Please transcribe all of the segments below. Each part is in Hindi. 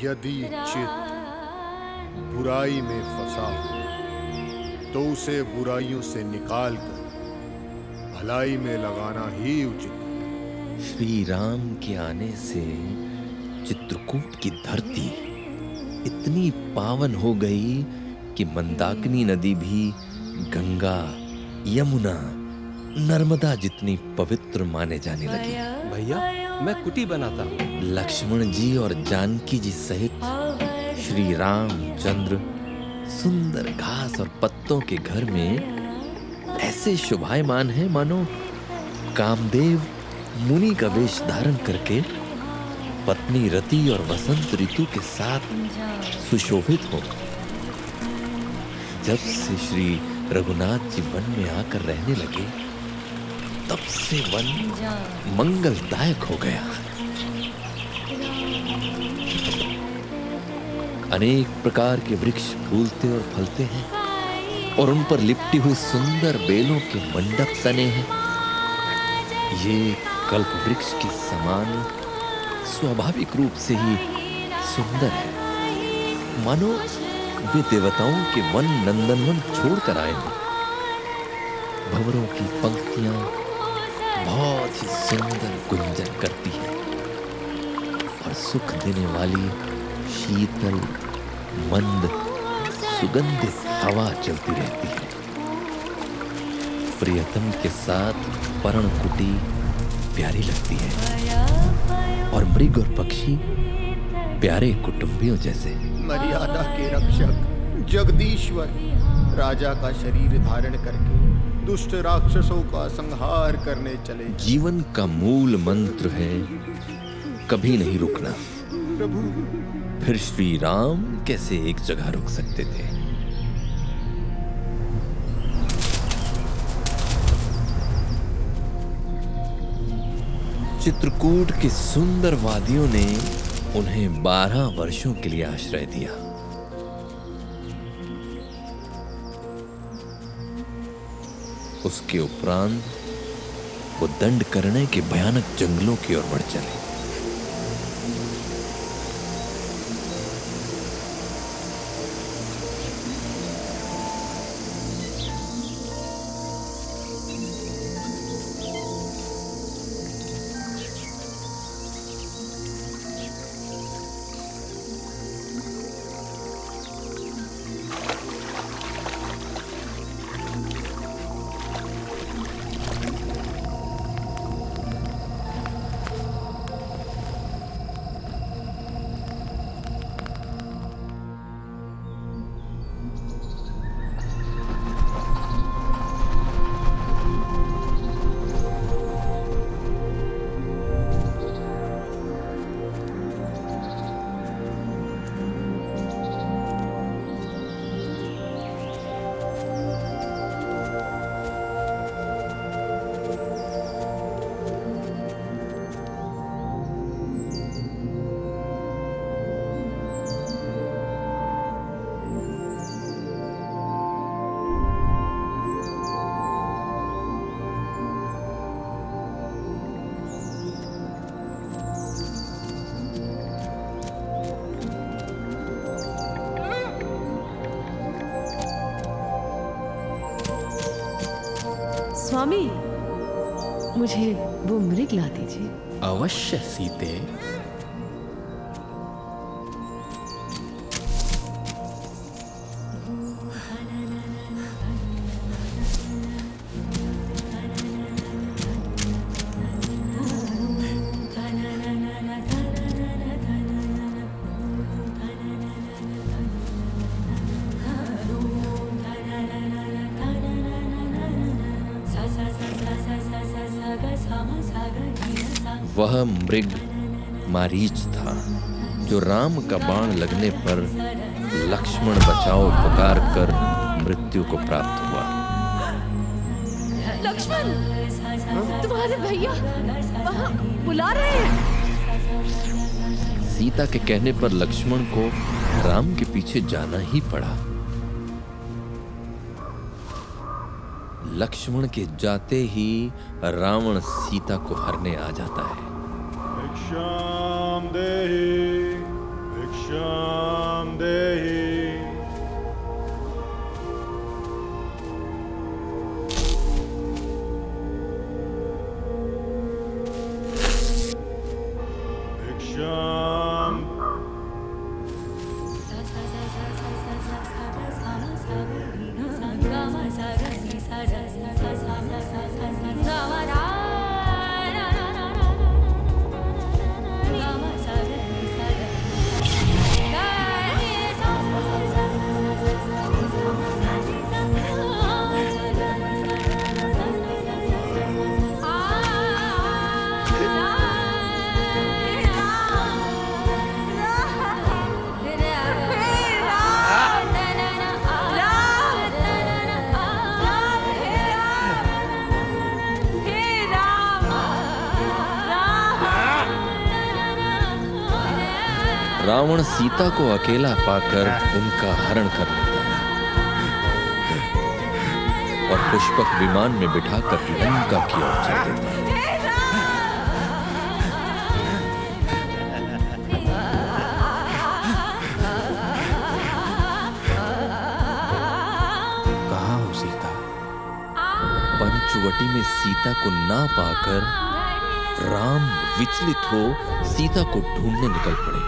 यदि चित्त बुराई में फंसा हो तो उसे बुराइयों से निकाल कर भलाई में लगाना ही उचित है। श्री राम के आने से चित्रकूट की धरती इतनी पावन हो गई कि मंदाकिनी नदी भी गंगा, यमुना, नर्मदा जितनी पवित्र माने जाने लगी। भैया, मैं कुटी बनाता हूँ। लक्ष्मण जी और जानकी जी सहित श्री रामचंद्र सुंदर घास और पत्तों के घर में ऐसे शोभायमान हैं मानो कामदेव मुनि का वेश धारण करके पत्नी रति और वसंत ऋतु के साथ सुशोभित हो। जब से श्री रघुनाथ जी वन में आकर रहने लगे तब से वन मंगलदायक हो गया। अनेक प्रकार के वृक्ष फूलते और फलते हैं और उन पर लिपटी हुई सुंदर बेलों के मंडप तने हैं। ये कल्प वृक्ष के समान स्वाभाविक रूप से ही सुंदर है, मानो वे देवताओं के वन नंदनवन छोड़कर आए हैं। भंवरों की पंक्तियां बहुत ही सुंदर गुंजन करती है और सुख देने वाली शीतल मंद सुगंधित हवा चलती रहती है। प्रियतम के साथ पर्णकुटी प्यारी लगती है और मृग और पक्षी प्यारे कुटुंबियों जैसे। मर्यादा के रक्षक जगदीश्वर राजा का शरीर धारण करके दुष्ट राक्षसों का संहार करने चले। जीवन का मूल मंत्र है कभी नहीं रुकना। प्रभु, फिर श्री राम कैसे एक जगह रुक सकते थे? चित्रकूट की सुंदर वादियों ने उन्हें 12 वर्षों के लिए आश्रय दिया। उसके उपरांत वो दंडकारण्य के भयानक जंगलों की ओर बढ़ चले। स्वामी, मुझे वो मृग ला दीजिए। अवश्य सीते। वह मृग मारीच था जो राम का बाण लगने पर लक्ष्मण बचाओ पुकार कर मृत्यु को प्राप्त हुआ। लक्ष्मण, तुम्हारे भैया वहाँ बुला रहे हैं। सीता के कहने पर लक्ष्मण को राम के पीछे जाना ही पड़ा। लक्ष्मण के जाते ही रावण सीता को हरने आ जाता है। भिक्षाम देहि भिक्षाम भिक्षाम देहि। भिक्षाम। रावण सीता को अकेला पाकर उनका हरण कर लेता है और पुष्पक विमान में बिठाकर लंका की ओर चल देता है। कहाँ हो सीता? पंचवटी में सीता को ना पाकर राम विचलित हो सीता को ढूंढने निकल पड़े।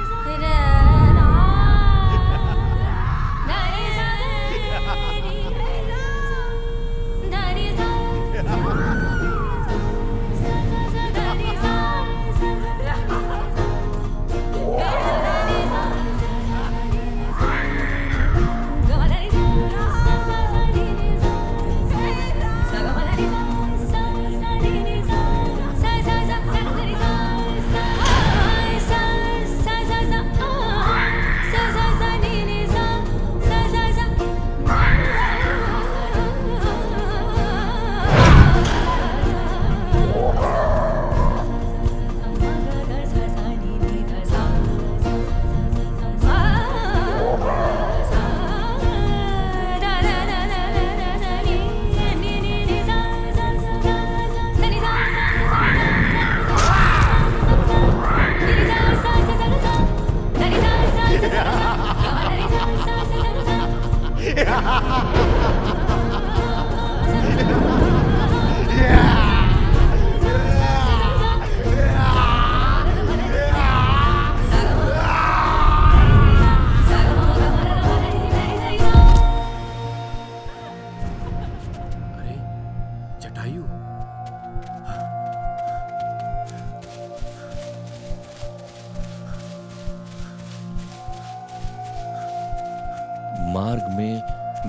मार्ग में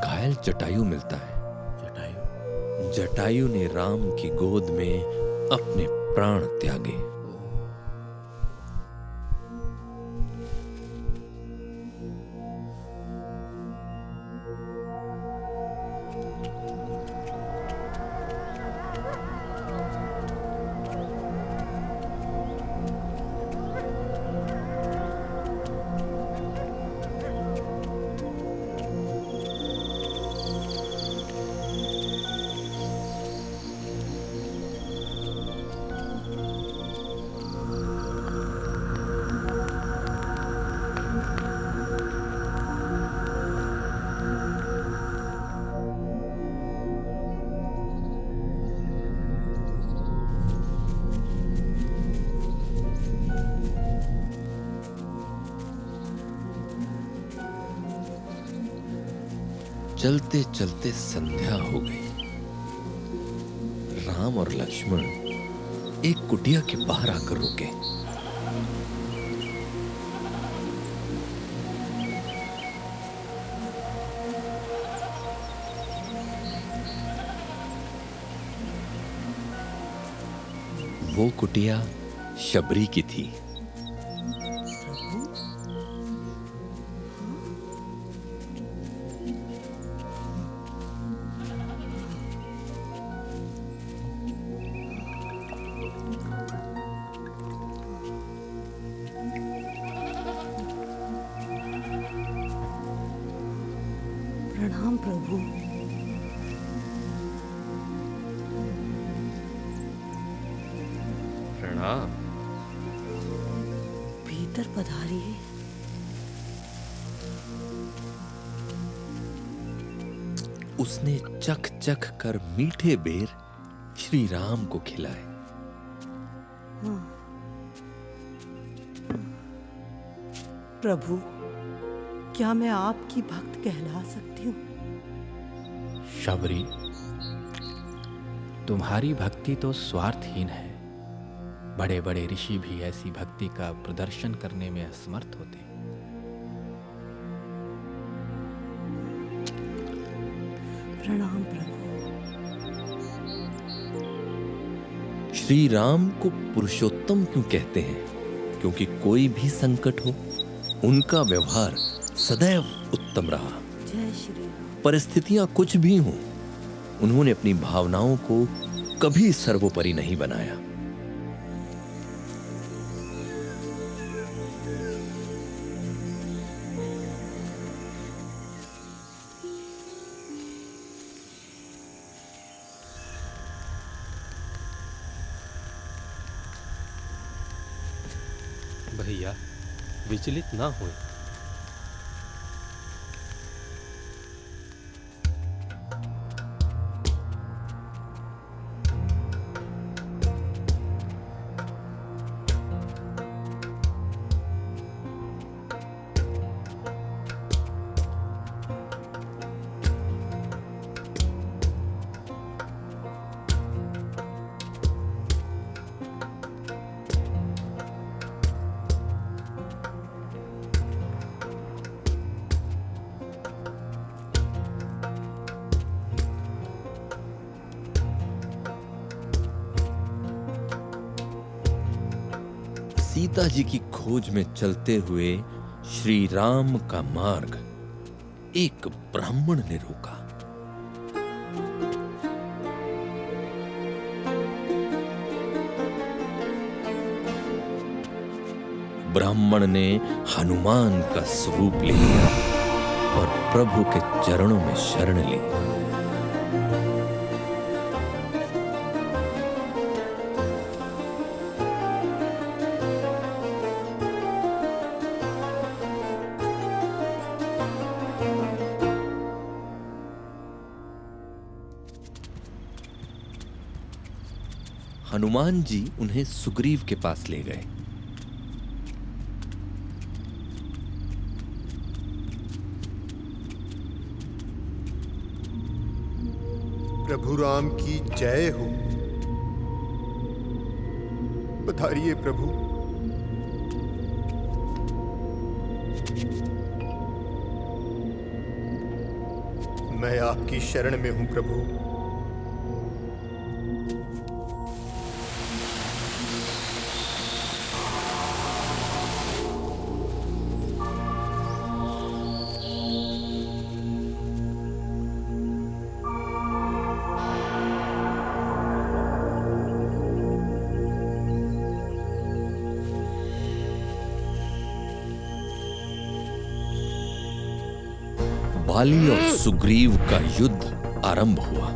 घायल जटायु मिलता है। जटायु ने राम की गोद में अपने प्राण त्यागे। चलते चलते संध्या हो गई। राम और लक्ष्मण एक कुटिया के बाहर आकर रुके। वो कुटिया शबरी की थी। प्रणाम प्रभु। प्रणाम। भीतर पधारिए। उसने चख चख कर मीठे बेर श्री राम को खिलाए। प्रभु, क्या मैं आपकी भक्त कहला सकती हूँ? शबरी, तुम्हारी भक्ति तो स्वार्थहीन है। बड़े बड़े ऋषि भी ऐसी भक्ति का प्रदर्शन करने में असमर्थ होते। प्रणाम प्रभु। श्री राम को पुरुषोत्तम क्यों कहते हैं? क्योंकि कोई भी संकट हो, उनका व्यवहार सदैव उत्तम रहा। जय श्री राम। परिस्थितियां कुछ भी हों, उन्होंने अपनी भावनाओं को कभी सर्वोपरि नहीं बनाया। भैया, विचलित ना हो। सीता जी की खोज में चलते हुए श्री राम का मार्ग एक ब्राह्मण ने रोका। ब्राह्मण ने हनुमान का स्वरूप ले लिया और प्रभु के चरणों में शरण ली। हनुमान जी उन्हें सुग्रीव के पास ले गए। प्रभु राम की जय हो। पधारिए प्रभु। मैं आपकी शरण में हूं प्रभु। बाली और सुग्रीव का युद्ध आरंभ हुआ।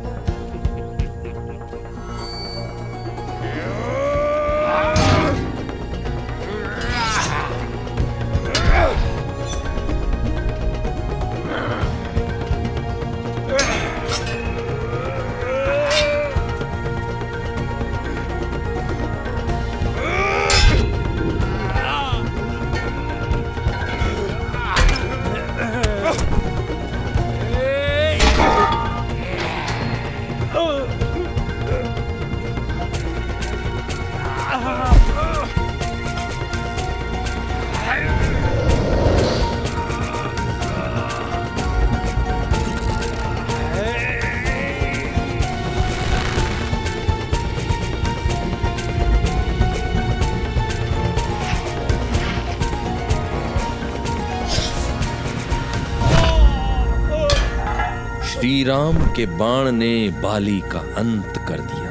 श्री राम के बाण ने बाली का अंत कर दिया।